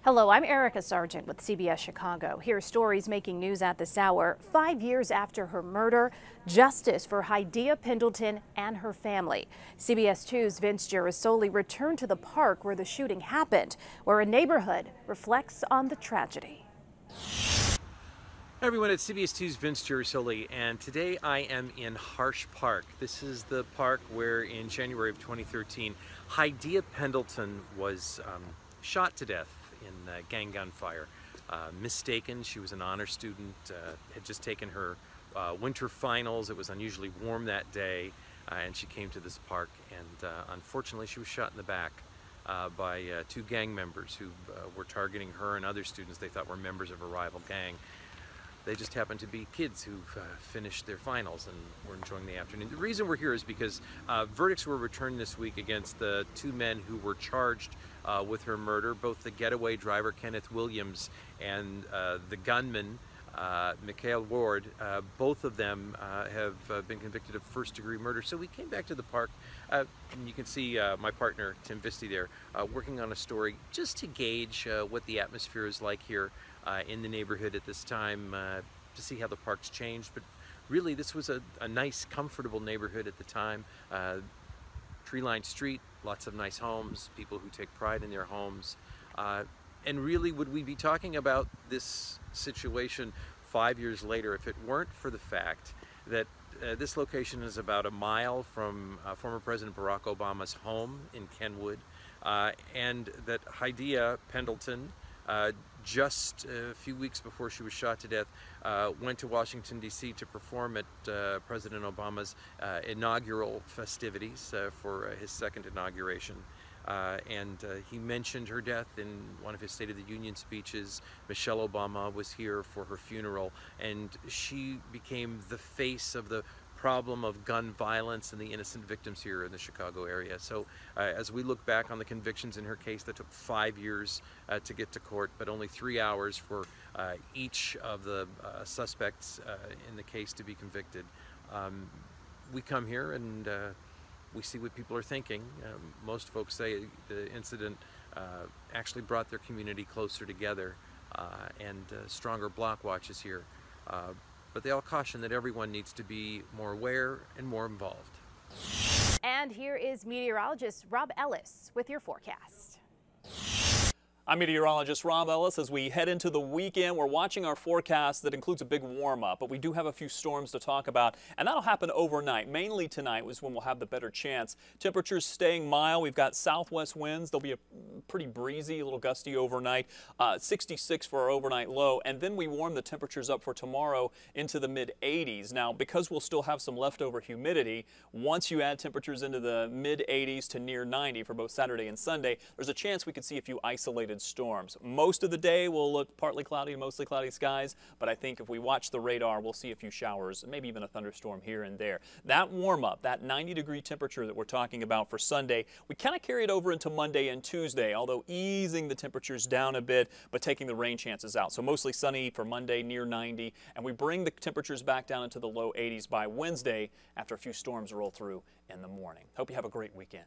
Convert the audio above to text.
Hello, I'm Erica Sargent with CBS Chicago. Here are stories making news at this hour. 5 years after her murder, justice for Hadiya Pendelton and her family. CBS 2's Vince Gerasoli returned to the park where the shooting happened, where a neighborhood reflects on the tragedy. Hi everyone, it's CBS 2's Vince Gerasoli, and today I am in Harsh Park. This is the park where in January of 2013, Hadiya Pendelton was shot to death in gang gunfire. Mistaken, she was an honor student, had just taken her winter finals. It was unusually warm that day, and she came to this park, and unfortunately she was shot in the back by two gang members who were targeting her and other students they thought were members of a rival gang. They just happened to be kids who've finished their finals and were enjoying the afternoon. The reason we're here is because verdicts were returned this week against the two men who were charged with her murder, both the getaway driver, Kenneth Williams, and the gunman, Mikhail Ward. Both of them have been convicted of first-degree murder. So we came back to the park, and you can see my partner, Tim Visti, there, working on a story just to gauge what the atmosphere is like here in the neighborhood at this time, to see how the park's changed. But really, this was a nice, comfortable neighborhood at the time. Tree-lined street, lots of nice homes, people who take pride in their homes. And really, would we be talking about this situation 5 years later if it weren't for the fact that this location is about a mile from former President Barack Obama's home in Kenwood, and that Hadiya Pendelton, just a few weeks before she was shot to death, went to Washington, D.C. to perform at President Obama's inaugural festivities for his second inauguration. And he mentioned her death in one of his State of the Union speeches. Michelle Obama was here for her funeral, and she became the face of the problem of gun violence and the innocent victims here in the Chicago area. So as we look back on the convictions in her case that took 5 years to get to court, but only 3 hours for each of the suspects in the case to be convicted, we come here and we see what people are thinking. Most folks say the incident actually brought their community closer together, and stronger block watches here. But they all caution that everyone needs to be more aware and more involved. And here is meteorologist Robb Ellis with your forecast. I'm meteorologist Robb Ellis. As we head into the weekend, we're watching our forecast that includes a big warm-up, but we do have a few storms to talk about, and that'll happen overnight. Mainly tonight was when we'll have the better chance. Temperatures staying mild. We've got southwest winds. They'll be a pretty breezy, a little gusty overnight. 66 for our overnight low, and then we warm the temperatures up for tomorrow into the mid-80s. Now, because we'll still have some leftover humidity, once you add temperatures into the mid-80s to near 90 for both Saturday and Sunday, there's a chance we could see a few isolated storms. Most of the day will look partly cloudy, mostly cloudy skies, but I think if we watch the radar, we'll see a few showers, maybe even a thunderstorm here and there. That warm up, that 90-degree temperature that we're talking about for Sunday, we kind of carry it over into Monday and Tuesday, although easing the temperatures down a bit, but taking the rain chances out. So mostly sunny for Monday, near 90, and we bring the temperatures back down into the low 80s by Wednesday after a few storms roll through in the morning. Hope you have a great weekend.